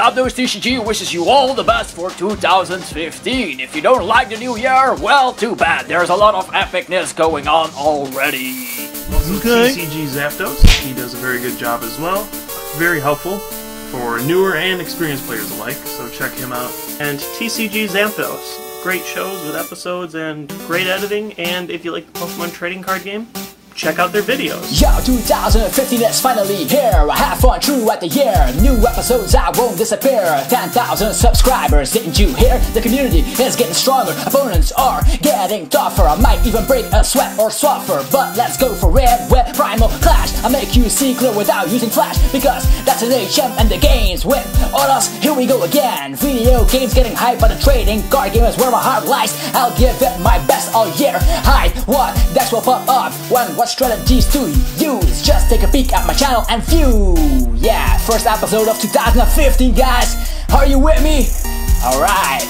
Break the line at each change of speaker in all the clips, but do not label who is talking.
ZapdosTCG wishes you all the best for 2015. If you don't like the new year, well, too bad. There's a lot of epicness going on already.
Also, TCG Zapdos, he does a very good job as well. Very helpful for newer and experienced players alike, so check him out. And TCG Zapdos, great shows with episodes and great editing, and if you like the Pokemon trading card game, check out their videos.
Yo, 2015 is finally here. I have fun throughout the year. New episodes, I won't disappear. 10,000 subscribers, didn't you hear? The community is getting stronger. Opponents are getting tougher. I might even break a sweat or suffer. But let's go for it with Primal Clash. I make you see clear without using flash, because that's an HM and the games with us. Here we go again. Video games getting hype, but the trading card game is where my heart lies. I'll give it my best all year. Hi, what decks will pop up when what strategies to use? Just take a peek at my channel and view. Yeah, first episode of 2015, guys. Are you with me? Alright.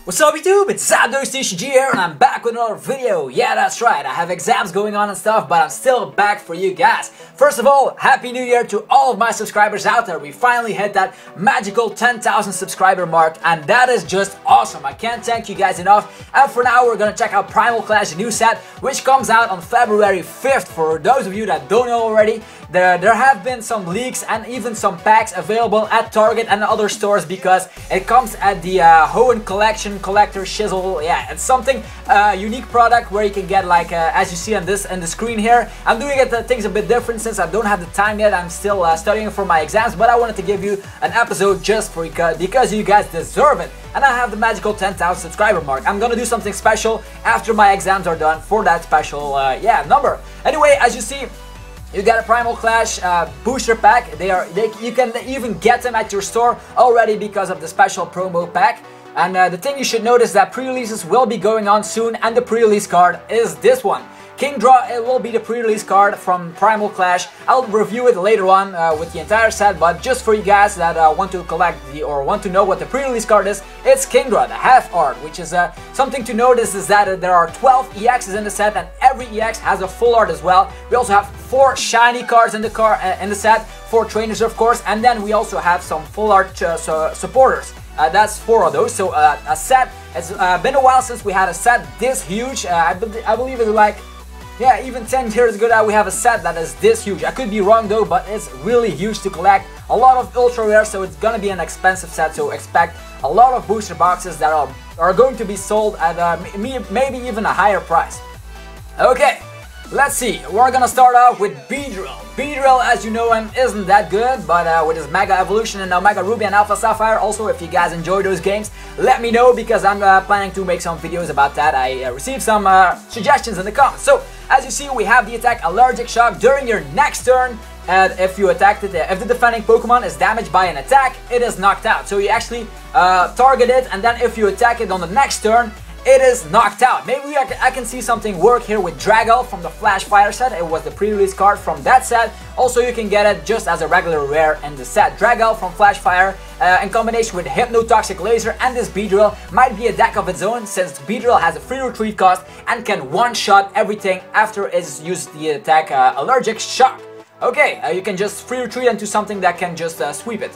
What's up YouTube, it's ZapdosTCG here and I'm back with another video. Yeah, that's right, I have exams going on and stuff, but I'm still back for you guys. First of all, Happy New Year to all of my subscribers out there. We finally hit that magical 10,000 subscriber mark and that is just awesome. I can't thank you guys enough. And for now, we're gonna check out Primal Clash, the new set, which comes out on February 5th. For those of you that don't know already, there have been some leaks and even some packs available at Target and other stores because it comes at the Hoenn collection collector shizzle. Yeah, it's something unique product where you can get like as you see on this and the screen here. I'm doing things a bit different since I don't have the time yet. I'm still studying for my exams, but I wanted to give you an episode just for because you guys deserve it. And I have the magical 10,000 subscriber mark. I'm gonna do something special after my exams are done for that special number. Anyway, as you see, you got a Primal Clash booster pack. You can even get them at your store already because of the special promo pack. And the thing you should notice that pre-releases will be going on soon, and the pre-release card is this one. King Draw, it will be the pre-release card from Primal Clash. I'll review it later on with the entire set, but just for you guys that want to collect or want to know what the pre-release card is, it's King Draw, the half art, which is something to notice is that there are 12 EXs in the set and every EX has a full art as well. We also have 4 shiny cards in the set, 4 trainers of course, and then we also have some full art supporters. That's 4 of those, so a set. It's been a while since we had a set this huge. I believe it's like, yeah, even 10 years ago that we have a set that is this huge. I could be wrong though, but it's really huge to collect. A lot of ultra rare, so it's gonna be an expensive set, so expect a lot of booster boxes that are going to be sold at maybe even a higher price. Okay, let's see. We're gonna start off with Beedrill. Beedrill, as you know him, isn't that good, but with his Mega Evolution and Omega Ruby and Alpha Sapphire, also if you guys enjoy those games, let me know because I'm planning to make some videos about that. I received some suggestions in the comments. So, as you see, we have the attack Allergic Shock during your next turn. And if you attacked it, if the defending Pokemon is damaged by an attack, it is knocked out. So you actually target it, and then if you attack it on the next turn, it is knocked out. Maybe I can see something work here with Dragal from the Flash Fire set. It was the pre-release card from that set. Also, you can get it just as a regular rare in the set. Dragal from Flash Fire in combination with Hypnotoxic Laser and this Beedrill might be a deck of its own, since Beedrill has a free retreat cost and can one-shot everything after it's used the attack Allergic Shock. Okay, you can just free retreat into something that can just sweep it.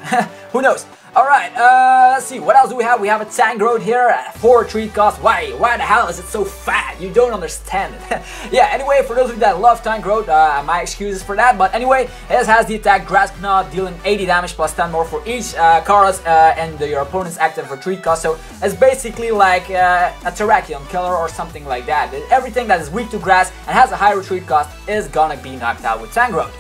Who knows? Alright, let's see, what else do we have? We have a Tangrowth here, 4 retreat cost. Why the hell is it so fat? You don't understand it. Yeah, anyway, for those of you that love Tangrowth, my excuses for that. But anyway, it has the attack Grasp Knot, dealing 80 damage plus 10 more for each Karas and your opponent's active retreat cost. So it's basically like a Terrakion killer or something like that. Everything that is weak to grass and has a high retreat cost is gonna be knocked out with Tangrowth.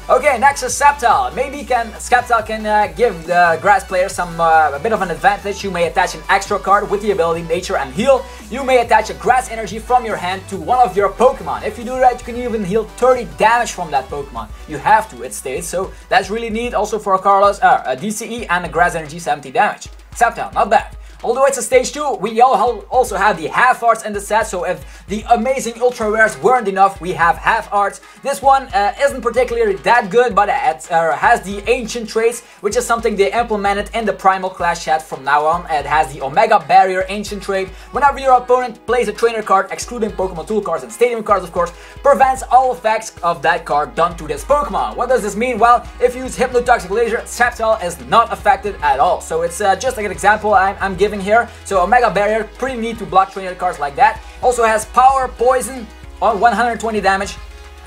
Okay, next is Sceptile. Maybe Sceptile can give the grass player a bit of an advantage. You may attach an extra card with the ability Nature and Heal. You may attach a grass energy from your hand to one of your Pokemon. If you do that, you can even heal 30 damage from that Pokemon. You have to, it states, so that's really neat. Also for a Carlos, DCE and a grass energy 70 damage. Sceptile, not bad. Although it's a stage 2, we also have the half arts in the set, so if the amazing ultra rares weren't enough, we have half arts. This one isn't particularly that good, but it has the ancient traits, which is something they implemented in the Primal Clash set from now on. It has the Omega Barrier ancient trait. Whenever your opponent plays a trainer card, excluding Pokemon Tool cards and Stadium cards of course, prevents all effects of that card done to this Pokemon. What does this mean? Well, if you use Hypnotoxic Laser, Sceptile is not affected at all. So it's just like an example I'm giving here. So Omega Barrier, pretty neat to block trainer cards like that. Also has Power Poison on 120 damage.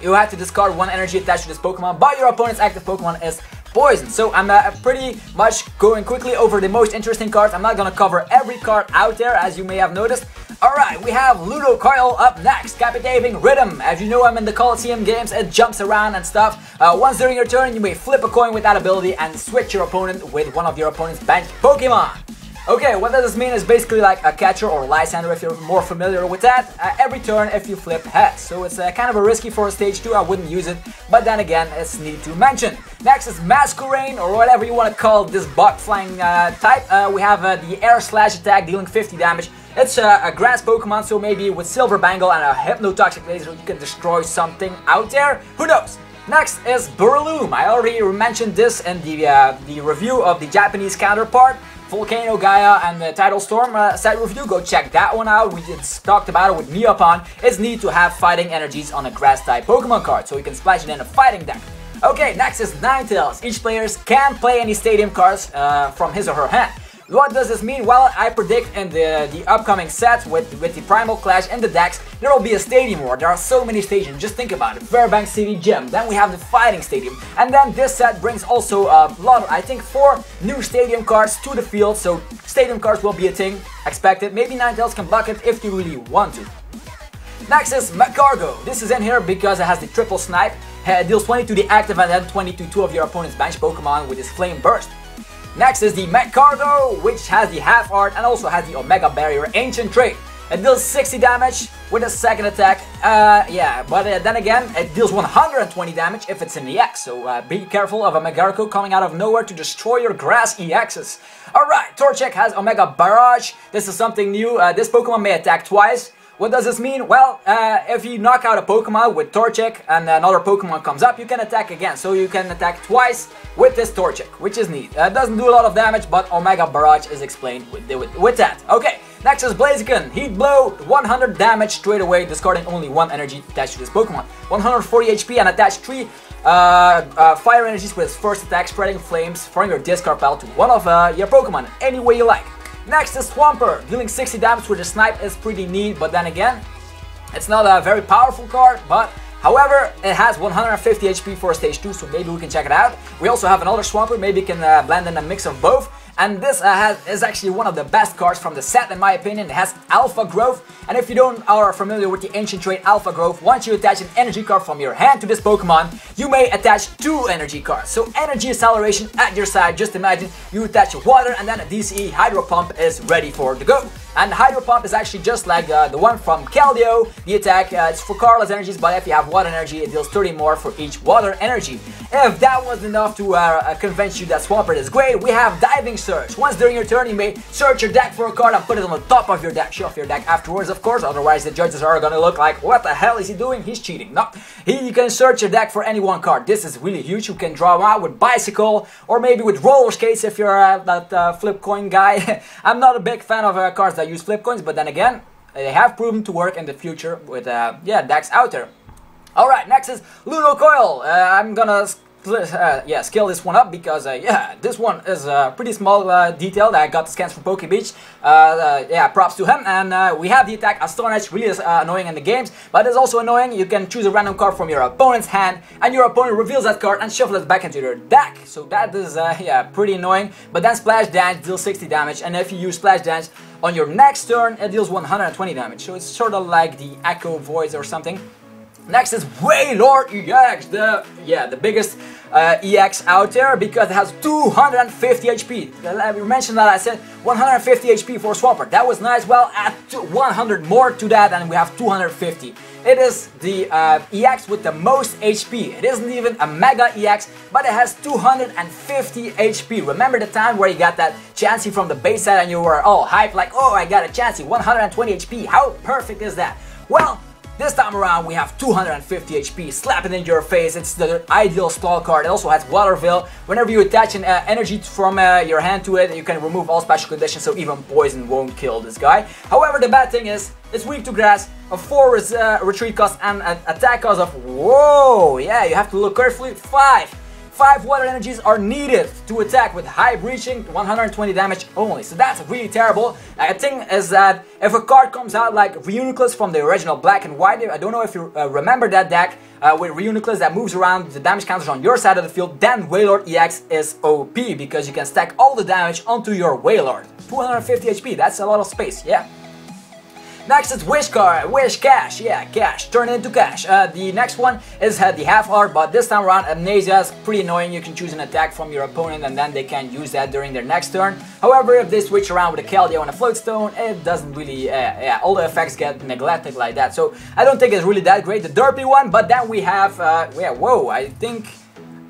You have to discard 1 energy attached to this Pokemon, but your opponent's active Pokemon is poison. So I'm pretty much going quickly over the most interesting cards. I'm not gonna cover every card out there, as you may have noticed. Alright, we have Ludocoil up next, Captivating Rhythm. As you know, I'm in the Coliseum games, it jumps around and stuff. Once during your turn, you may flip a coin with that ability and switch your opponent with one of your opponent's bench Pokemon. Okay, what does this mean is basically like a catcher or Lysander if you're more familiar with that. Every turn if you flip heads. So it's kind of a risky for a stage 2, I wouldn't use it, but then again it's neat to mention. Next is Masquerain, or whatever you want to call this bug flying type. We have the Air Slash attack dealing 50 damage. It's a grass Pokemon, so maybe with Silver Bangle and a Hypnotoxic Laser you can destroy something out there. Who knows? Next is Breloom. I already mentioned this in the review of the Japanese counterpart. Volcano, Gaia, and the Tidal Storm set review, go check that one out. We just talked about it with Neopon. It's neat to have fighting energies on a grass type Pokemon card, so you can splash it in a fighting deck. Okay, next is Ninetales. Each player can play any stadium cards from his or her hand. What does this mean? Well, I predict in the upcoming set with the Primal Clash and the decks, there will be a Stadium War. There are so many stadiums, just think about it. Fairbanks City Gym, then we have the Fighting Stadium, and then this set brings also a lot of, I think, 4 new Stadium cards to the field, so Stadium cards will be a thing, expected. Maybe Ninetales can block it if you really want to. Next is Magcargo. This is in here because it has the triple snipe. It deals 20 to the active and then 20 to 2 of your opponent's bench Pokemon with his Flame Burst. Next is the Magcargo, which has the half art and also has the Omega Barrier ancient trait. It deals 60 damage with a second attack, then again, it deals 120 damage if it's in the EX, so be careful of a Magcargo coming out of nowhere to destroy your grass EXs. Alright, Torchic has Omega Barrage. This is something new. This Pokemon may attack twice. What does this mean? Well, if you knock out a Pokemon with Torchic and another Pokemon comes up, you can attack again. So you can attack twice with this Torchic, which is neat. It doesn't do a lot of damage, but Omega Barrage is explained with that. Okay, next is Blaziken. Heat Blow, 100 damage straight away, discarding only 1 energy attached to this Pokemon. 140 HP and attach 3 fire energies with his first attack, spreading flames from your discard pile to one of your Pokemon, any way you like. Next is Swampert, dealing 60 damage with a snipe is pretty neat, but then again, it's not a very powerful card, but however, it has 150 HP for stage 2, so maybe we can check it out. We also have another Swampert, maybe you can blend in a mix of both. And this is actually one of the best cards from the set in my opinion. It has Alpha Growth, and if you are familiar with the ancient trait Alpha Growth, once you attach an energy card from your hand to this Pokemon, you may attach 2 energy cards. So energy acceleration at your side, just imagine you attach water and then a DCE Hydro Pump is ready for the go. And Hydro Pump is actually just like the one from Keldeo. The attack, it's for colorless energies, but if you have water energy, it deals 30 more for each water energy. If that wasn't enough to convince you that Swampert is great, we have Diving Search. Once during your turn, you may search your deck for a card and put it on the top of your deck. Show off your deck afterwards, of course, otherwise the judges are gonna look like, what the hell is he doing? He's cheating. No, you can search your deck for any one card. This is really huge. You can draw out with Bicycle or maybe with Roller Skates if you're that flip coin guy. I'm not a big fan of cards that use flip coins, but then again, they have proven to work in the future with decks out there. Alright, next is Ludocoil. I'm gonna scale this one up because this one is a pretty small detail that I got the scans from PokeBeach. Props to him. And we have the attack Astonish, really is annoying in the games, but it's also annoying. You can choose a random card from your opponent's hand and your opponent reveals that card and shuffles it back into their deck. So that is pretty annoying. But then Splash Dance deals 60 damage, and if you use Splash Dance on your next turn, it deals 120 damage. So it's sort of like the Echo Voice or something. Next is Wailord EX, the biggest EX out there because it has 250 HP. I mentioned that I said 150 HP for Swampert. That was nice. Well, add 100 more to that and we have 250. It is the EX with the most HP. It isn't even a Mega EX, but it has 250 HP. Remember the time where you got that Chansey from the base set and you were all hyped like, oh, I got a Chansey, 120 HP. How perfect is that? Well, this time around we have 250 HP, slap it in your face. It's the ideal stall card. It also has Water Veil. Whenever you attach an energy from your hand to it, you can remove all special conditions, so even poison won't kill this guy. However, the bad thing is, it's weak to grass, a 4 retreat cost and an attack cost of, whoa, yeah, you have to look carefully, 5. 5 water energies are needed to attack with high breaching, 120 damage only. So that's really terrible. The thing is that if a card comes out like Reuniclus from the original Black and White, I don't know if you remember that deck with Reuniclus that moves around the damage counters on your side of the field, then Wailord EX is OP because you can stack all the damage onto your Wailord. 250 HP, that's a lot of space, yeah. Next is Wish Cash, yeah, Cash, turn it into Cash. The next one is the half art, but this time around Amnesia is pretty annoying. You can choose an attack from your opponent and then they can use that during their next turn. However, if they switch around with a Keldeo and a Floatstone, it doesn't really, all the effects get neglected like that. So I don't think it's really that great, the derpy one, but then we have, yeah, whoa, I think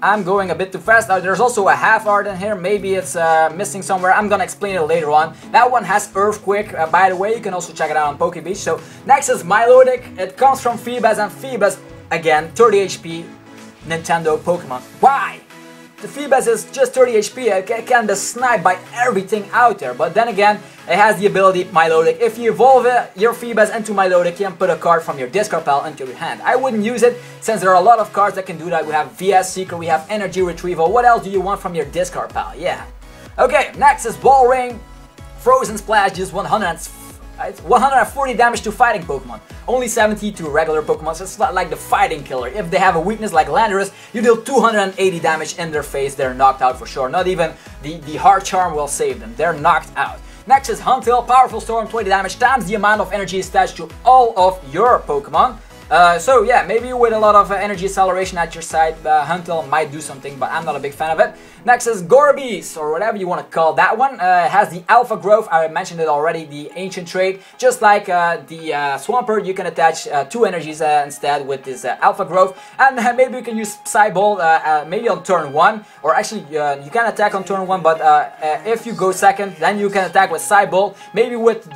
I'm going a bit too fast. There's also a half art in here, maybe it's missing somewhere, I'm gonna explain it later on. That one has Earthquake, by the way, you can also check it out on Pokebeach. So next is Milotic, it comes from Feebas, and Feebas, again, 30 HP, Nintendo Pokemon. Why? The Feebas is just 30 HP, it can be sniped by everything out there, but then again, it has the ability Milotic. If you evolve your Feebas into Milotic, you can put a card from your discard pile into your hand. I wouldn't use it since there are a lot of cards that can do that. We have VS Seeker, we have Energy Retrieval. What else do you want from your discard pile? Yeah. Okay, next is Ball Ring. Frozen Splash, just 140 damage to fighting Pokemon. Only 70 to regular Pokemon, so it's not like the fighting killer. If they have a weakness like Landorus, you deal 280 damage in their face, they're knocked out for sure. Not even the Heart Charm will save them, they're knocked out. Next is Huntail, Powerful Storm, 20 damage times the amount of energy attached to all of your Pokemon. So yeah, maybe with a lot of energy acceleration at your side, Huntail might do something, but I'm not a big fan of it. Next is Gorbis, or whatever you want to call that one. It has the Alpha Growth, I mentioned it already, the Ancient Trait. Just like the Swampert, you can attach 2 energies instead with this Alpha Growth. And maybe you can use Psybolt maybe on turn 1, or actually you can attack on turn 1, but if you go second, then you can attack with Psybolt. Maybe with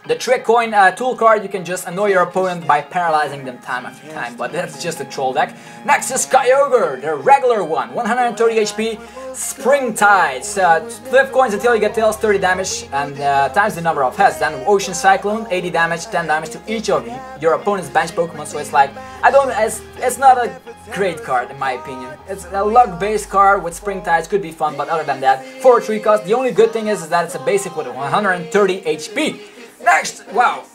the Trick Coin tool card, you can just annoy your opponent by paralyzing them time after time, but that's just a troll deck. Next is Kyogre, the regular one, 130 HP, Spring Tides, flip coins until you get tails, 30 damage, and times the number of heads. Then Ocean Cyclone, 80 damage, 10 damage to each of your opponent's bench Pokemon, so it's like, it's not a great card in my opinion. It's a luck-based card with Spring Tides, could be fun, but other than that, for a 3 cost, the only good thing is that it's a basic with 130 HP. Next, wow,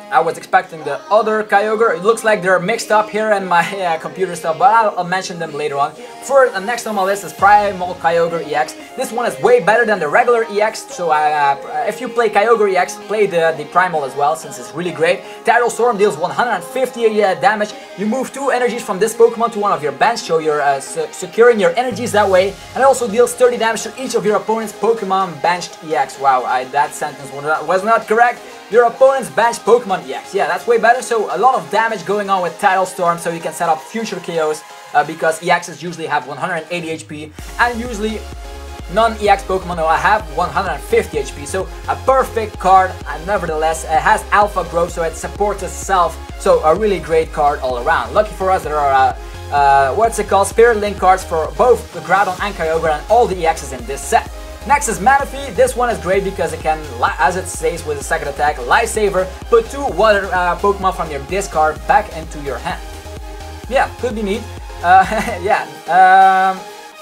I was expecting the other Kyogre. It looks like they're mixed up here in my computer stuff, but I'll mention them later on. For the next on my list is Primal Kyogre EX. This one is way better than the regular EX, so if you play Kyogre EX, play the Primal as well, since it's really great. Tidal Storm deals 150 damage. You move 2 energies from this Pokemon to one of your bench, so you're securing your energies that way. And it also deals 30 damage to each of your opponent's Pokemon benched EX. Wow, that sentence was not correct. Your opponent's bench Pokemon EX. Yeah, that's way better. So a lot of damage going on with Tidal Storm, so you can set up future KOs because EXs usually have 180 HP, and usually non-EX Pokemon will have 150 HP. So a perfect card, and nevertheless it has Alpha Growth, so it supports itself. So a really great card all around. Lucky for us, there are what's it called, Spirit Link cards for both the Groudon and Kyogre and all the EXs in this set. Next is Manaphy. This one is great because it can, as it says with the second attack, Lifesaver, put 2 water Pokemon from your discard back into your hand. Yeah, could be neat.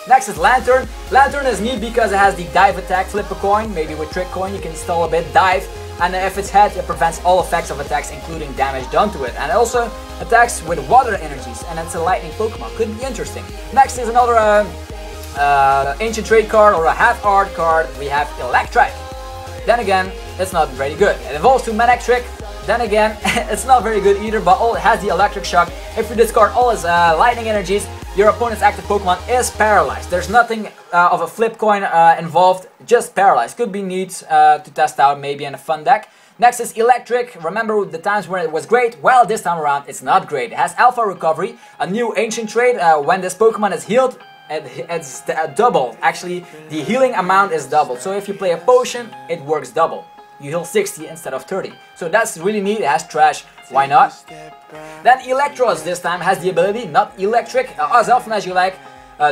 Next is Lantern. Lantern is neat because it has the dive attack, flip a coin, maybe with Trick Coin you can install a bit, dive, and if it's hit, it prevents all effects of attacks including damage done to it, and it also attacks with water energies, and it's a lightning Pokemon, could be interesting. Next is another Ancient Trait card or a half art card. We have Electric. Then again, it's not very good. It evolves to Manectric, Then again, it's not very good either, but it has the electric shock. If you discard all his lightning energies, your opponent's active Pokemon is paralyzed. There's nothing of a flip coin involved, just paralyzed. Could be neat to test out maybe in a fun deck. Next is Electric. Remember the times when it was great? Well, this time around it's not great. It has Alpha Recovery, a new ancient trait. When this Pokemon is healed, it's double. Actually, the healing amount is double. So if you play a potion, it works double. You heal 60 instead of 30. So that's really neat. It has trash. Why not? Then Electros this time has the ability, not Electric, as often as you like.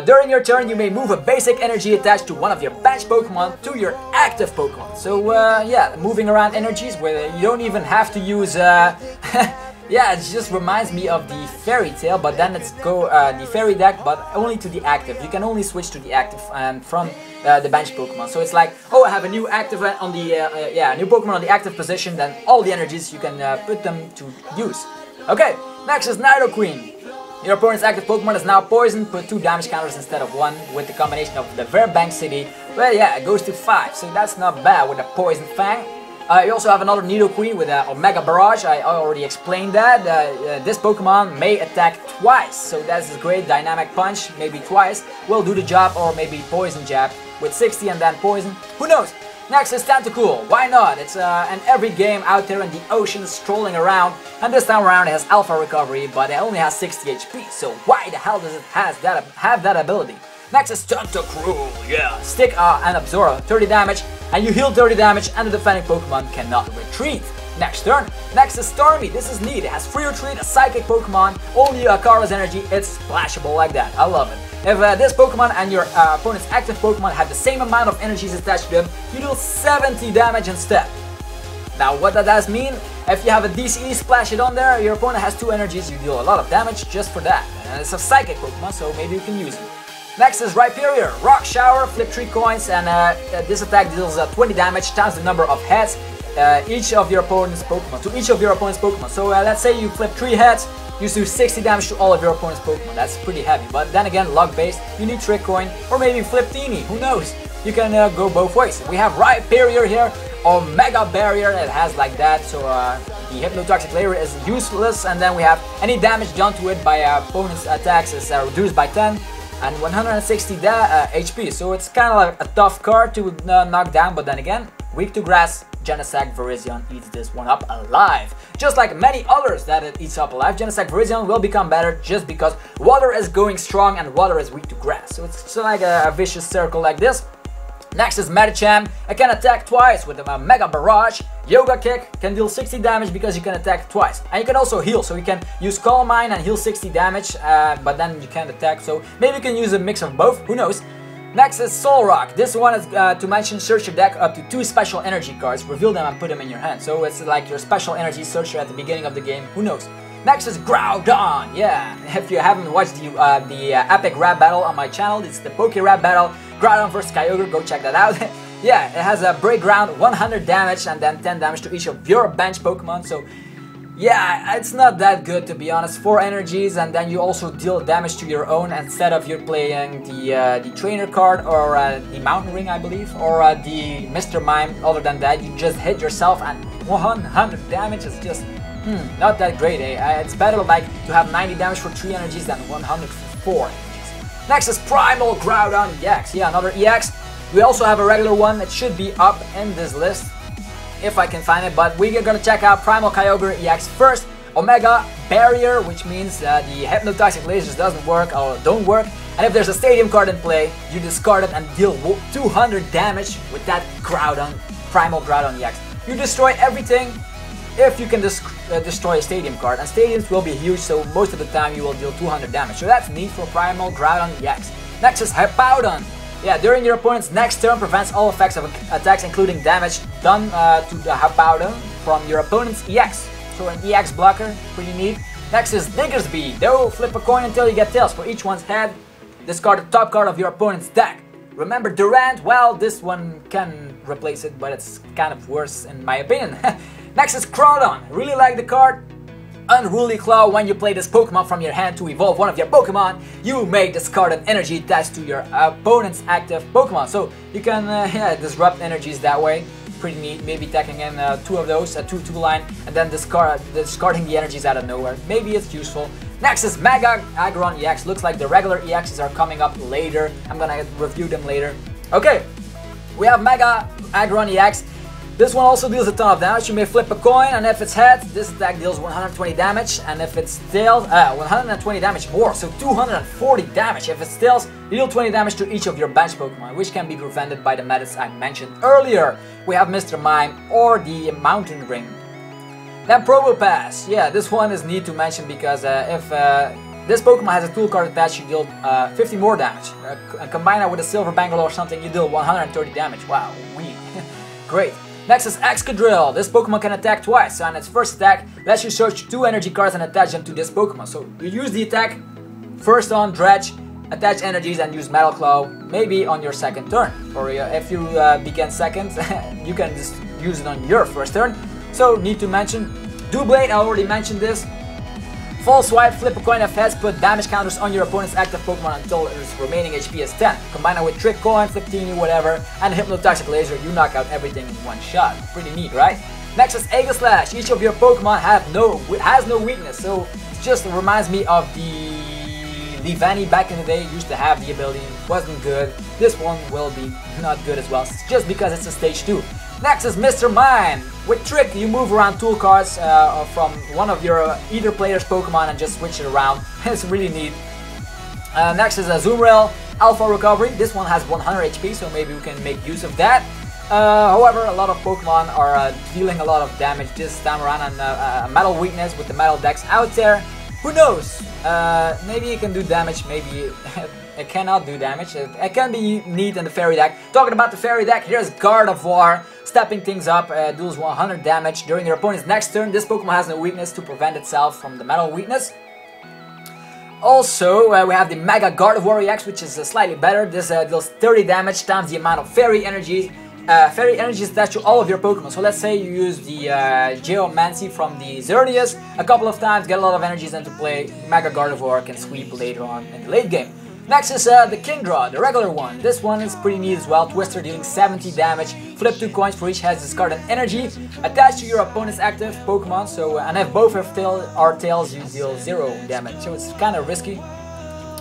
During your turn, you may move a basic energy attached to one of your bench Pokemon to your active Pokemon. So yeah, moving around energies where you don't even have to use... yeah, it just reminds me of the Fairy Tail, but then it's the Fairy deck, but only to the active. You can only switch to the active and from the bench Pokemon. So it's like, oh, I have a new active on the a new Pokemon on the active position. Then all the energies you can put them to use. Okay, next is Nidoqueen. Your opponent's active Pokemon is now poisoned. Put 2 damage counters instead of 1 with the combination of the Verbank City. Well, yeah, it goes to 5, so that's not bad with a Poison Fang. You also have another Nidoqueen with Omega Barrage. I already explained that. This Pokemon may attack twice, so that's a great dynamic punch. Maybe twice will do the job, or maybe Poison Jab with 60 and then Poison. Who knows? Next is Tentacool. Why not? It's in every game out there in the ocean strolling around, and this time around it has Alpha Recovery, but it only has 60 HP. So why the hell does it have that ability? Next is Tentacruel, yeah. Stick and absorb 30 damage, and you heal 30 damage, and the defending Pokemon cannot retreat. Next turn. Next is Starmie. This is neat. It has free retreat, a psychic Pokemon, only Kara's energy. It's splashable like that. I love it. If this Pokemon and your opponent's active Pokemon have the same amount of energies attached to them, you deal 70 damage instead. Now, what that does mean? If you have a DCE, splash it on there, your opponent has 2 energies, you deal a lot of damage just for that. And it's a psychic Pokemon, so maybe you can use it. Next is Rhyperior. Rock Shower, flip 3 coins, and this attack deals 20 damage times the number of heads each of your opponent's Pokemon. So let's say you flip 3 heads, you do 60 damage to all of your opponent's Pokemon. That's pretty heavy, but then again, luck based, you need Trick Coin, or maybe flip Teeny, who knows? You can go both ways. We have Rhyperior here, Omega Barrier, it has like that, so the Hypnotoxic layer is useless, and then we have any damage done to it by opponent's attacks is reduced by 10. And 160 HP, so it's kind of like a tough card to knock down, but then again, weak to grass, Genesect Virizion eats this one up alive. Just like many others that it eats up alive, Genesect Virizion will become better just because water is going strong and water is weak to grass. So it's like a vicious circle like this. Next is Medicham. It can attack twice with a Mega Barrage. Yoga Kick can deal 60 damage because you can attack twice. And you can also heal, so you can use Calm Mind and heal 60 damage, but then you can't attack, so maybe you can use a mix of both, who knows. Next is Solrock. This one is to mention, search your deck up to 2 special energy cards, reveal them and put them in your hand. So it's like your special energy searcher at the beginning of the game, who knows. Next is Groudon. Yeah, if you haven't watched the epic rap battle on my channel, it's the Poke Rap battle, Groudon vs Kyogre, go check that out. Yeah, it has a break ground, 100 damage, and then 10 damage to each of your bench Pokemon, so yeah, it's not that good to be honest. 4 energies, and then you also deal damage to your own instead of you're playing the trainer card or the Mountain Ring, I believe, or the Mr. Mime. Other than that, you just hit yourself, and 100 damage is just not that great, eh? It's better like to have 90 damage for 3 energies than 100 for 4 energies. Next is Primal Groudon EX. Yeah, another EX. We also have a regular one that should be up in this list, if I can find it, but we are gonna check out Primal Kyogre EX first. Omega Barrier, which means the Hypnotoxic lasers doesn't work or don't work, and if there's a Stadium card in play, you discard it and deal 200 damage with that Groudon, Primal Groudon EX. You destroy everything if you can destroy a Stadium card, and Stadiums will be huge, so most of the time you will deal 200 damage, so that's neat for Primal Groudon EX. Next is Hippowdon. Yeah, during your opponent's next turn, prevents all effects of attacks, including damage done to the Hippowdon from your opponent's EX. So an EX blocker, pretty neat. Next is Diggersby. Though, flip a coin until you get tails. For each one's head, discard the top card of your opponent's deck. Remember Durant? Well, this one can replace it, but it's kind of worse in my opinion. Next is Crawdon. Really like the card. Unruly Claw. When you play this Pokemon from your hand to evolve one of your Pokemon, you may discard an energy attached to your opponent's active Pokemon. So you can disrupt energies that way. pretty neat. Maybe attacking in 2 of those, a 2-2 line, and then discarding the energies out of nowhere. Maybe it's useful. Next is Mega Aggron EX. Looks like the regular EXs are coming up later. I'm gonna review them later. Okay, we have Mega Aggron EX. This one also deals a ton of damage. You may flip a coin, and if it's heads, this attack deals 120 damage, and if it's tails, 120 damage more, so 240 damage. If it's tails, you deal 20 damage to each of your bench Pokemon, which can be prevented by the methods I mentioned earlier. We have Mr. Mime or the Mountain Ring. Then Probopass. Yeah, this one is neat to mention because if this Pokemon has a tool card attached, you deal 50 more damage. And combine that with a Silver Bangle or something, you deal 130 damage. Wow, great. Next is Excadrill. This Pokemon can attack twice, so on its first attack, lets you search 2 energy cards and attach them to this Pokemon. So you use the attack first on Dredge, attach energies and use Metal Claw, maybe on your second turn. Or if you begin second, you can just use it on your first turn. So need to mention, Doublade, I already mentioned this. False Swipe, flip a coin of heads, put damage counters on your opponent's active Pokemon until its remaining HP is 10. Combine it with Trick Coin, Flip Teeny, whatever, and Hypnotoxic Laser, you knock out everything in one shot. Pretty neat, right? Next is Aegislash. Each of your Pokemon has no weakness, so it just reminds me of the Leavanny back in the day. Used to have the ability, wasn't good. This one will be not good as well, just because it's a stage 2. Next is Mr. Mime. With Trick, you move around tool cards from one of your either player's Pokemon and just switch it around. It's really neat. Next is a Zoomrail Alpha Recovery. This one has 100 HP, so maybe we can make use of that. However, a lot of Pokemon are dealing a lot of damage this time around, and a Metal Weakness with the Metal Dex out there. Who knows? Maybe it can do damage, maybe it cannot do damage. It can be neat in the Fairy deck. Talking about the Fairy deck, here's Gardevoir. Stepping things up, deals 100 damage during your opponent's next turn. This Pokemon has no weakness to prevent itself from the Metal Weakness. Also, we have the Mega Gardevoir EX, which is slightly better. This deals 30 damage times the amount of Fairy Energy. Fairy Energy is attached to all of your Pokemon. So let's say you use the Geomancy from the Xerneas a couple of times, get a lot of energies into play. Mega Gardevoir can sweep later on in the late game. Next is the Kingdra, the regular one. This one is pretty neat as well. Twister dealing 70 damage. Flip 2 coins for each head, discard an energy. Attached to your opponent's active Pokemon. So, and if both have tails, you deal 0 damage. So it's kind of risky.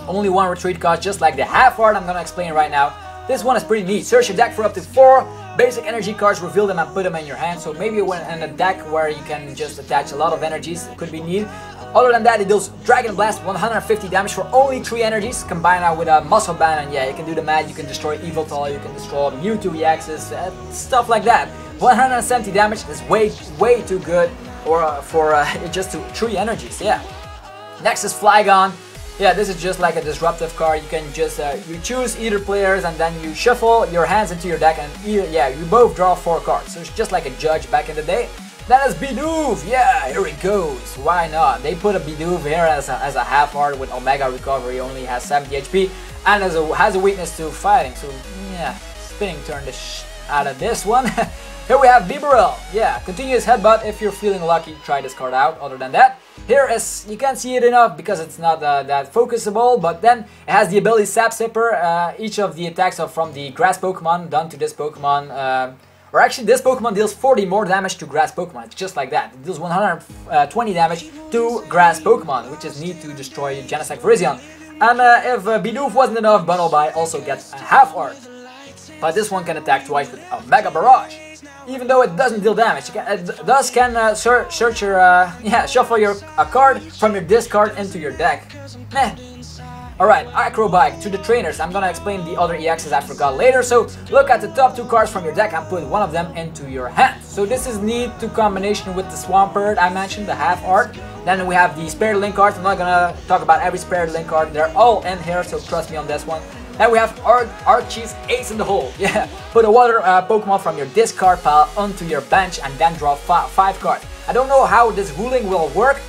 Only 1 retreat cost, just like the half art I'm gonna explain right now. This one is pretty neat. Search your deck for up to 4 basic energy cards, reveal them and put them in your hand. So maybe when in a deck where you can just attach a lot of energies, it could be neat. Other than that, it deals Dragon Blast, 150 damage for only 3 energies. Combine that with a Muscle Band, and yeah, you can do the math. You can destroy Yveltal, you can destroy Mewtwo EXs, stuff like that. 170 damage is way too good for just 3 energies, yeah. Next is Flygon. Yeah, this is just like a disruptive card. You can just you choose either players and then you shuffle your hands into your deck, and you both draw 4 cards. So it's just like a judge back in the day. That is Bidoof! Yeah, here it goes. Why not? They put a Bidoof here as a half art with Omega Recovery, only has 70 HP and has a weakness to fighting. So yeah, spinning turn out of this one. Here we have Bibarel. Yeah, continuous headbutt. If you're feeling lucky, try this card out. Other than that, here is, you can't see it enough because it's not that focusable, but then it has the ability Sap Sipper. Each of the attacks are from the grass Pokemon done to this Pokemon. Or actually, this Pokemon deals 40 more damage to grass Pokemon. It's just like that. It deals 120 damage to grass Pokemon, which is neat to destroy Genesect Virizion. And if Bidoof wasn't enough, Bunnelby also gets a half art. But this one can attack twice with a Mega Barrage. Even though it doesn't deal damage, it does search your, shuffle a card from your discard into your deck. Meh. Alright, Acrobike to the trainers. I'm gonna explain the other EXs I forgot later, so look at the top 2 cards from your deck and put one of them into your hand. So this is neat to combination with the Swampert I mentioned, the half art. Then we have the Spirit Link cards. I'm not gonna talk about every Spirit Link card, they're all in here, so trust me on this one. Then we have Archie's Ace in the Hole. Yeah, put a water Pokemon from your discard pile onto your bench and then draw 5 cards. I don't know how this ruling will work,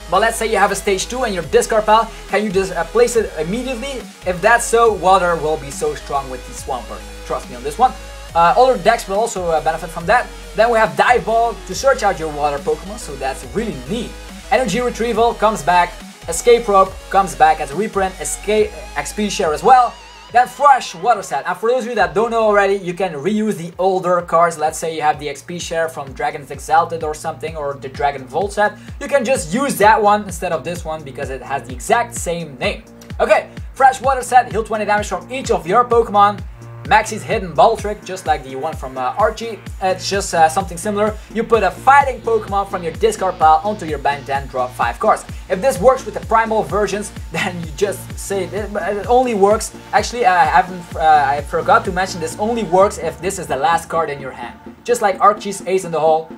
but let's say you have a stage 2 and your discard pile, can you just place it immediately? If that's so, water will be so strong with the Swampert. Trust me on this one. Other decks will also benefit from that. Then we have Dive Ball to search out your water Pokemon, so that's really neat. Energy Retrieval comes back. Escape Rope comes back as a reprint. Escape XP Share as well. Then fresh water set. And for those of you that don't know already, you can reuse the older cards. Let's say you have the XP share from Dragon's Exalted or something, or the Dragon Volt set. You can just use that one instead of this one because it has the exact same name. Okay, fresh water set, heal 20 damage from each of your Pokemon. Maxie's Hidden Ball Trick, just like the one from Archie. It's just something similar. You put a fighting Pokemon from your discard pile onto your bank, then draw 5 cards. If this works with the primal versions, then you just say it only works. Actually, I forgot to mention, this only works if this is the last card in your hand. Just like Archie's Ace in the Hole.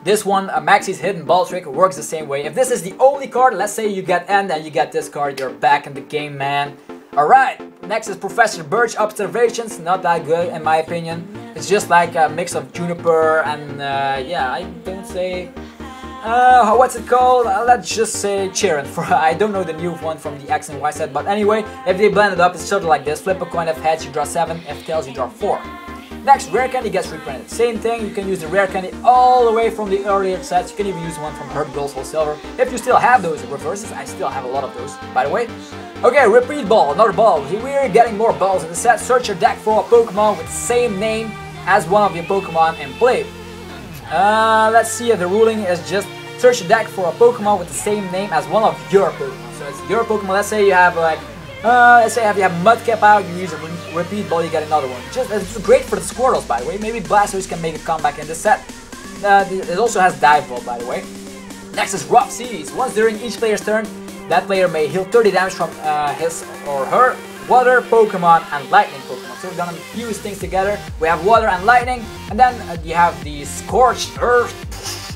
This one, Maxie's Hidden Ball Trick, works the same way. If this is the only card, let's say you get End and you get this card, you're back in the game, man. Alright, next is Professor Birch Observations. Not that good in my opinion. It's just like a mix of Juniper and yeah, I don't say what's it called? Let's just say Cheerin. For I don't know the new one from the X and Y set, but anyway, if they blend it up, it's sort of like this. Flip a coin, if heads you draw 7, if tails you draw 4. Next, rare candy gets reprinted. Same thing, you can use the rare candy all the way from the earlier sets. You can even use one from Heart Gold, Soul Silver. If you still have those reverses, I still have a lot of those, by the way. Okay, repeat ball, another ball. We're getting more balls in the set. Search your deck for a Pokemon with the same name as one of your Pokemon in play. Let's see if the ruling is just search your deck for a Pokemon with the same name as one of your Pokemon. So it's your Pokemon. Let's say you have like, let's say you have Mudkip out, you use a repeat ball, you get another one. It's great for the Squirtles, by the way. Maybe Blastoise can make a comeback in this set. It also has Dive Ball, by the way. Next is Rough Seas. Once during each player's turn, that player may heal 30 damage from his or her Water Pokemon and Lightning Pokemon. So we're gonna fuse things together. We have Water and Lightning, and then you have the Scorched Earth.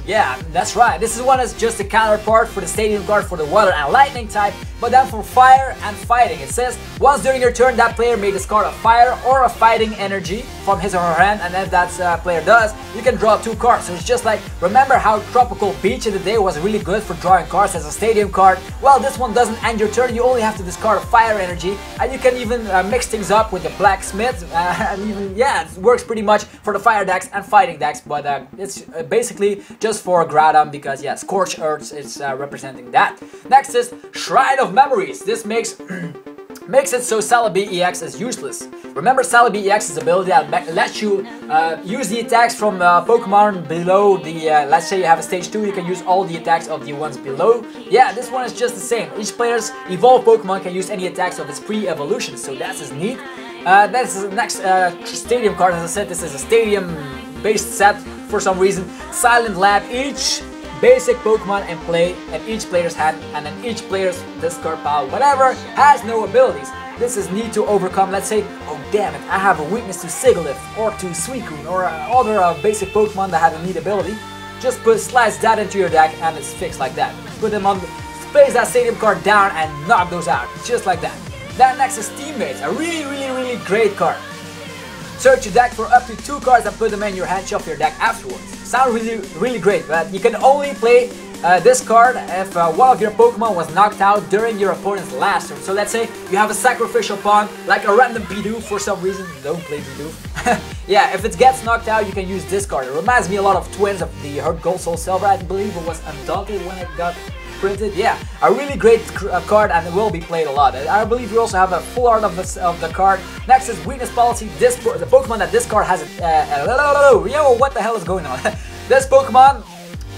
Yeah, that's right. This one is just a counterpart for the Stadium card for the Water and Lightning type, but then for Fire and Fighting. It says, once during your turn, that player may discard a Fire or a Fighting energy from his or her hand, and if that player does, you can draw 2 cards. So it's just like, remember how Tropical Beach in the day was really good for drawing cards as a Stadium card? Well, this one doesn't end your turn. You only have to discard a Fire energy, and you can even mix things up with the Blacksmith, and even, yeah, it works pretty much for the Fire decks and Fighting decks, but it's basically just for Groudon because, yeah, Scorched Earth is representing that. Next is Shrine of Memories. This makes it so Celebi EX is useless. Remember Celebi EX's ability that lets you use the attacks from Pokemon below the, let's say you have a stage 2, you can use all the attacks of the ones below. Yeah, this one is just the same. Each player's evolved Pokemon can use any attacks of its pre-evolution, so that's just neat. That's the next Stadium card. As I said, this is a Stadium-based set for some reason. Silent Lab, each basic Pokemon in play in each player's hand and in each player's discard pile, whatever, has no abilities. This is neat to overcome. Let's say, oh damn it, I have a weakness to Sigilyph or to Suicune or other basic Pokemon that have a neat ability. Just slice that into your deck and it's fixed like that. Put them on, place that Stadium card down and knock those out, just like that. Then next is Teammates, a really great card. Search your deck for up to 2 cards and put them in your hand, shuffle your deck afterwards. Sound really great, but you can only play this card if one of your Pokemon was knocked out during your opponent's last turn. So let's say you have a Sacrificial Pawn, like a random Bidoof for some reason. Don't play Bidoof. Yeah, if it gets knocked out, you can use this card. It reminds me a lot of Twins of the Heart Gold, Soul Silver. I believe it was Undaunted when it got printed. Yeah, a really great card and it will be played a lot. I believe we also have a full art of the card. Next is Weakness Policy. The Pokemon that this card has yo, what the hell is going on? This Pokemon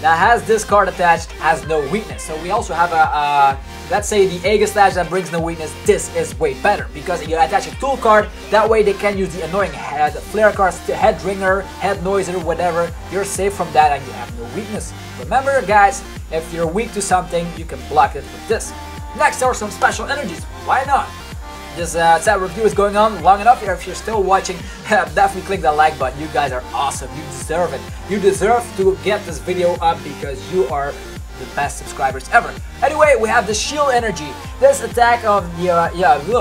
that has this card attached has no weakness. So we also have a let's say the Aegislash that brings no weakness. This is way better because you attach a tool card. That way they can use the annoying flare cards, Head Ringer, Head Noiser, whatever. You're safe from that and you have no weakness. Remember, guys, if you're weak to something, you can block it with this. Next are some special energies. Why not? This set review is going on long enough here. If you're still watching, definitely click that like button. You guys are awesome. You deserve it. You deserve to get this video up because you are the best subscribers ever. Anyway, we have the Shield Energy. This attack of the,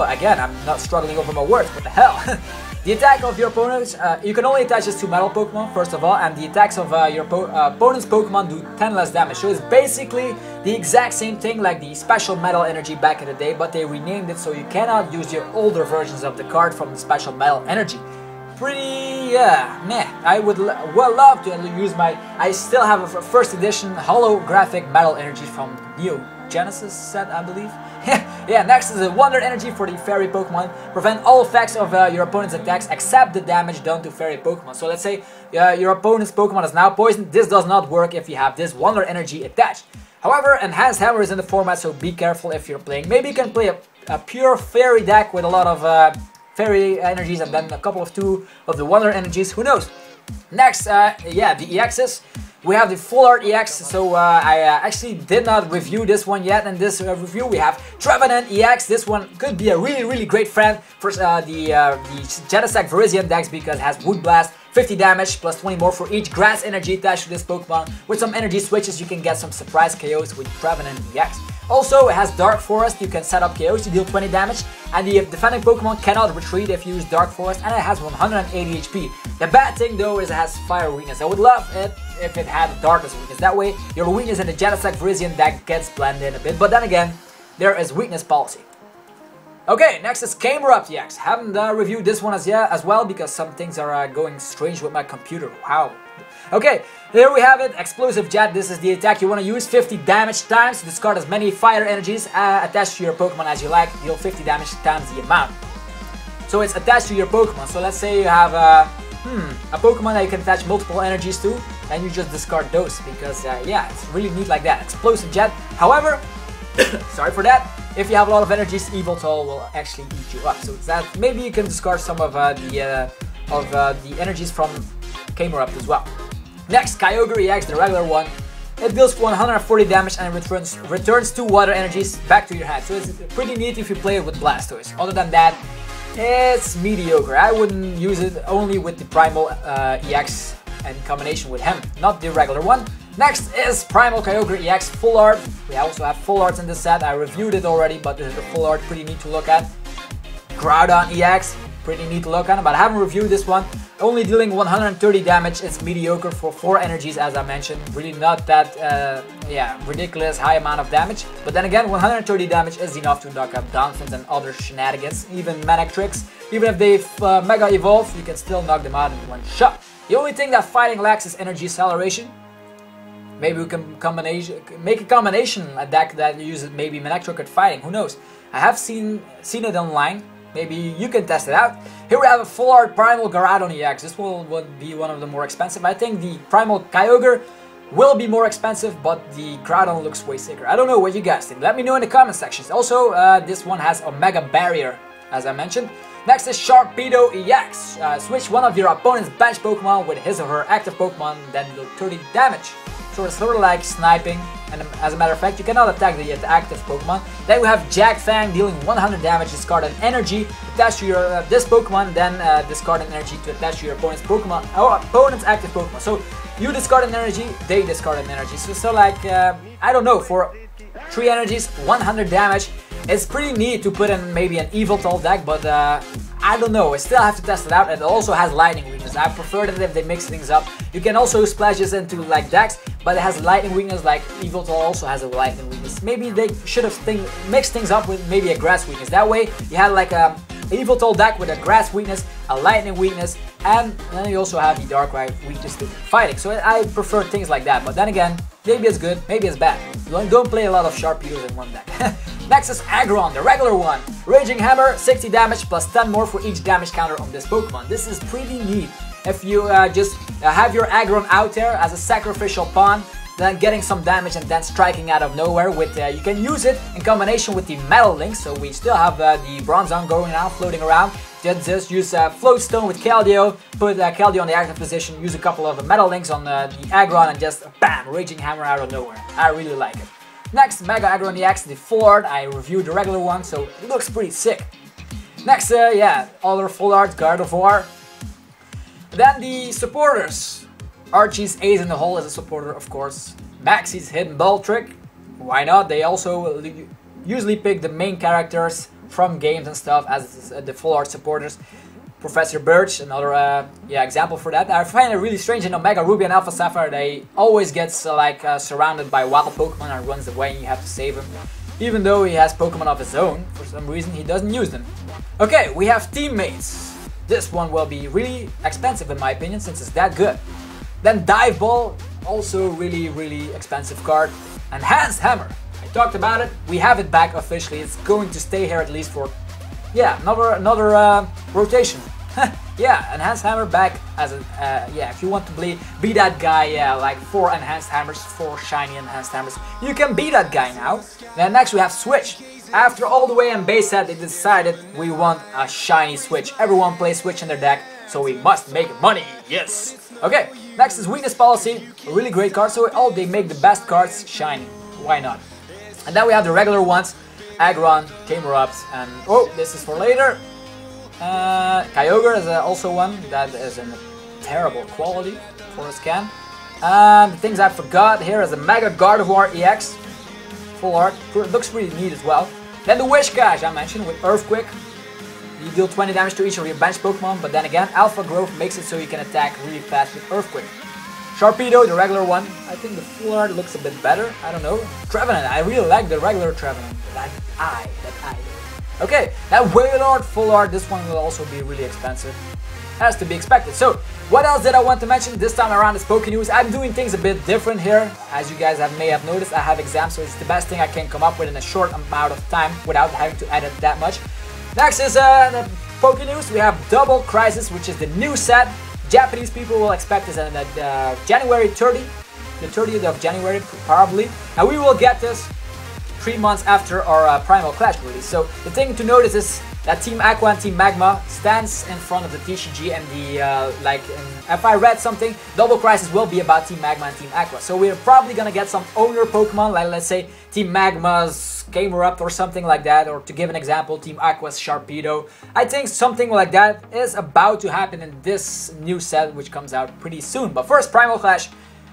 again, I'm not struggling over my words. What the hell? The attack of your opponents, you can only attach this to Metal Pokemon, first of all, and the attacks of your opponent's Pokemon do 10 less damage. So it's basically the exact same thing like the Special Metal Energy back in the day, but they renamed it so you cannot use your older versions of the card from the Special Metal Energy. Pretty, meh. I would love to use my, I still have a first edition holographic Metal Energy from Neo Genesis set, I believe. Yeah, next is a Wonder Energy for the Fairy Pokemon. Prevent all effects of your opponent's attacks except the damage done to Fairy Pokemon. So let's say your opponent's Pokemon is now poisoned. This does not work if you have this Wonder Energy attached. However, Enhanced Hammer is in the format, so be careful if you're playing. Maybe you can play a pure Fairy deck with a lot of Fairy energies and then a couple of two of the Wonder Energies. Who knows? Next, yeah, the EXs. We have the Full Art EX, so I actually did not review this one yet. In this review we have Trevenant EX. This one could be a really great friend for the Genesect Virizion decks because it has Wood Blast, 50 damage, plus 20 more for each Grass Energy attached to this Pokemon. With some energy switches you can get some surprise KOs with Trevenant EX. Also, it has Dark Forest, you can set up KOs to deal 20 damage, and the defending Pokemon cannot retreat if you use Dark Forest, and it has 180 HP. The bad thing though is it has Fire weakness. I would love it if it had Darkness weakness. That way, your weakness in the Genesect Virizion deck gets blended in a bit, but then again, there is weakness policy. Okay, next is Camerupt EX. Haven't reviewed this one as well because some things are going strange with my computer. Wow. Okay, here we have it. Explosive Jet. This is the attack you want to use. 50 damage times. Discard as many fire energies attached to your Pokemon as you like. Deal 50 damage times the amount. So it's attached to your Pokemon. So let's say you have a Pokemon that you can attach multiple energies to, and you just discard those because yeah, it's really neat like that. Explosive Jet. However, sorry for that. If you have a lot of energies, Yveltal will actually eat you up. So that maybe you can discard some of the energies from Camerupt as well. Next, Kyogre EX, the regular one. It deals 140 damage and returns 2 water energies back to your hand. So it's pretty neat if you play it with Blastoise. Other than that, it's mediocre. I wouldn't use it only with the Primal EX in combination with him, not the regular one. Next is Primal Kyogre EX Full Art. We also have Full Arts in this set. I reviewed it already, but this is the Full Art, pretty neat to look at. Groudon EX, pretty neat to look at, but I haven't reviewed this one. Only dealing 130 damage. It's mediocre for 4 energies, as I mentioned. Really not that, yeah, ridiculous high amount of damage. But then again, 130 damage is enough to knock out Donphins and other shenanigans, even Manectrix. Even if they Mega Evolve, you can still knock them out in one shot. The only thing that fighting lacks is energy acceleration. Maybe we can make a combination a deck that uses maybe Manectric at fighting. Who knows? I have seen it online. Maybe you can test it out. Here we have a Full Art Primal Groudon EX. This will be one of the more expensive. I think the Primal Kyogre will be more expensive, but the Groudon looks way sicker. I don't know what you guys think. Let me know in the comment sections. Also, this one has Omega Barrier, as I mentioned. Next is Sharpedo EX. Switch one of your opponent's bench Pokemon with his or her active Pokemon, then deal 30 damage. So it's sort of like sniping, and as a matter of fact, you cannot attack the active Pokemon. Then we have Jack Fang dealing 100 damage, discard an energy attached to your this Pokemon, then discard an energy to attach to your opponent's Pokemon or opponent's active Pokemon. So you discard an energy, they discard an energy. So like I don't know, for 3 energies, 100 damage. It's pretty neat to put in maybe an Yveltal deck, but I don't know. I still have to test it out. It also has lightning weakness. I prefer that if they mix things up. You can also splash this into like decks, but it has lightning weakness. Like Yveltal also has a lightning weakness. Maybe they should have mixed things up with maybe a grass weakness. That way you had like a Yveltal deck with a grass weakness, a lightning weakness, and then you also have the dark weakness to fighting. So I prefer things like that. But then again, maybe it's good, maybe it's bad. Don't play a lot of Sharpedos in one deck. Next is Aggron, the regular one. Raging Hammer, 60 damage plus 10 more for each damage counter on this Pokemon. This is pretty neat. If you just have your Aggron out there as a sacrificial pawn, then getting some damage and then striking out of nowhere with you can use it in combination with the Metal Link. So we still have the Bronzong going now, floating around. Just use Float Stone with Keldeo, put Keldeo on the active position, use a couple of Metal Links on the Aggron, and just bam, Raging Hammer out of nowhere. I really like it. Next, Mega Aggron EX, the Full Art. I reviewed the regular one, so it looks pretty sick. Next, yeah, other Full Art, Gardevoir. Then the supporters. Archie's Ace in the Hole is a supporter, of course. Maxie's Hidden Ball Trick. Why not? They also usually pick the main characters from games and stuff as the Full Art supporters. Professor Birch, another yeah, example for that. I find it really strange in Omega Ruby and Alpha Sapphire, they always gets surrounded by wild Pokemon and runs away and you have to save him. Even though he has Pokemon of his own, for some reason he doesn't use them. Okay, we have Teammates. This one will be really expensive in my opinion since it's that good. Then Dive Ball, also really expensive card. Enhanced Hammer. I talked about it. We have it back officially. It's going to stay here at least for, yeah, another rotation. Yeah, enhanced hammer back as a, yeah, if you want to be that guy, yeah, like 4 enhanced hammers, 4 shiny enhanced hammers, you can be that guy now. Then next we have Switch. After all the way in base set, they decided we want a shiny Switch. Everyone plays Switch in their deck, so we must make money, yes. Okay, next is Weakness Policy, a really great card, so they make the best cards shiny, why not? And then we have the regular ones, Aggron, Camerupt, and oh, this is for later. Kyogre is also one that is in terrible quality for a scan. The things I forgot here is a Mega Gardevoir EX, full art, looks pretty neat as well. Then the Wish Cache I mentioned with Earthquake. You deal 20 damage to each of your bench Pokemon, but then again, Alpha Growth makes it so you can attack really fast with Earthquake. Sharpedo, the regular one, I think the full art looks a bit better, I don't know. Trevenant, I really like the regular Trevenant, that eye. Okay, that Wailord full art, this one will also be really expensive. Has to be expected. So, what else did I want to mention this time around is Poké News. I'm doing things a bit different here. As you guys may have noticed, I have exams, so it's the best thing I can come up with in a short amount of time without having to edit that much. Next is the Poké News. We have Double Crisis, which is the new set. Japanese people will expect this on January 30, the 30th of January probably. And we will get this 3 months after our Primal Clash release. So the thing to notice is that Team Aqua and Team Magma stands in front of the TCG and the, if I read something, Double Crisis will be about Team Magma and Team Aqua. So we're probably gonna get some owner Pokemon, like let's say Team Magma's Camerupt or something like that, or to give an example, Team Aqua's Sharpedo. I think something like that is about to happen in this new set, which comes out pretty soon. But first, Primal Clash.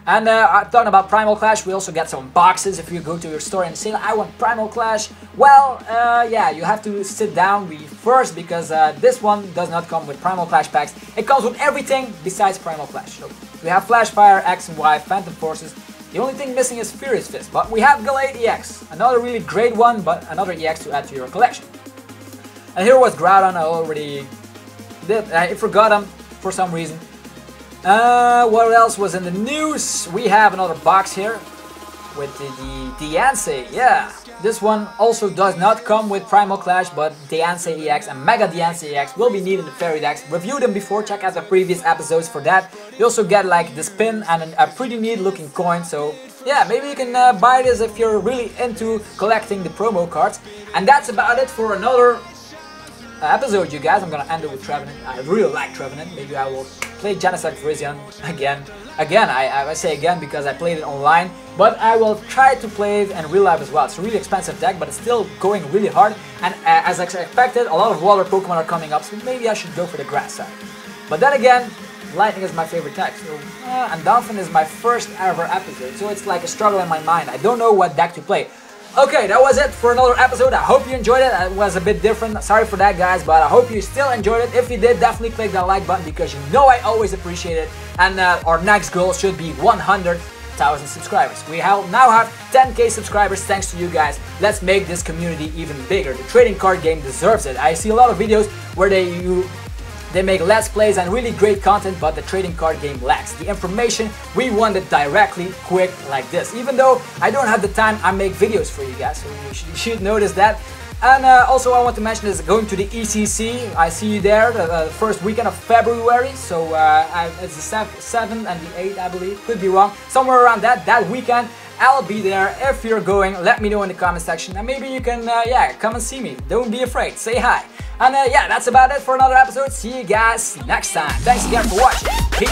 And talking about Primal Clash, we also get some boxes. If you go to your store and say, I want Primal Clash, well, yeah, you have to sit down first, because this one does not come with Primal Clash packs. It comes with everything besides Primal Clash. So we have Flash Fire, X and Y, Phantom Forces. The only thing missing is Furious Fist, but we have Gallade EX, another really great one, but another EX to add to your collection. And here was Groudon. I already did, I forgot him for some reason. What else was in the news? We have another box here with the Diancie. Yeah, this one also does not come with Primal Clash, but Diancie EX and Mega Diancie EX will be needed in the Fairy decks. Review them before, check out the previous episodes for that. You also get like the spin and a pretty neat looking coin, so yeah, maybe you can buy this if you're really into collecting the promo cards. And that's about it for another episode, you guys. I'm gonna end it with Trevenant. I really like Trevenant. Maybe I will play Genocide Virizion again. I say again because I played it online, but I will try to play it in real life as well. It's a really expensive deck, but it's still going really hard, and as I expected, a lot of water Pokemon are coming up, so maybe I should go for the grass side. But then again, Lightning is my favorite type, so, and Dolphin is my first ever episode, so it's like a struggle in my mind. I don't know what deck to play. Okay, that was it for another episode. I hope you enjoyed it. It was a bit different. Sorry for that, guys, but I hope you still enjoyed it. If you did, definitely click that like button, because you know I always appreciate it. And our next goal should be 100,000 subscribers. We now have 10k subscribers thanks to you guys. Let's make this community even bigger. The trading card game deserves it. I see a lot of videos where they make let's plays and really great content, but the trading card game lacks the information. We want it directly, quick, like this. Even though I don't have the time, I make videos for you guys, so you should notice that. And also I want to mention is going to the ECC. I see you there the first weekend of February, so it's the 7th and the 8th, I believe, could be wrong, somewhere around that weekend. I'll be there. If you're going, let me know in the comment section, and maybe you can yeah, come and see me. Don't be afraid, say hi. And yeah, that's about it for another episode. See you guys next time. Thanks again for watching. Peace.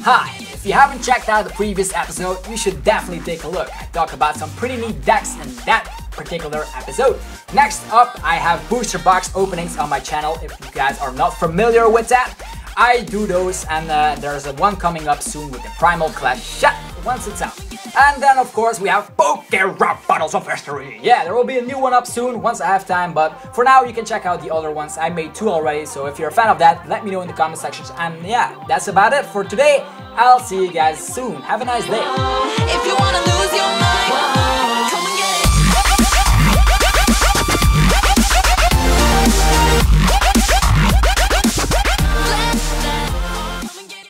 Hi. If you haven't checked out the previous episode, you should definitely take a look. I talk about some pretty neat decks in that particular episode. Next up, I have booster box openings on my channel. If you guys are not familiar with that, I do those, and there's one coming up soon with the Primal Clash shot once it's out. And then of course we have Poké Battles of History. Yeah, there will be a new one up soon once I have time, but for now you can check out the other ones. I made 2 already, so if you're a fan of that, let me know in the comment sections. And yeah, that's about it for today. I'll see you guys soon. Have a nice day. If you wanna lose your mind.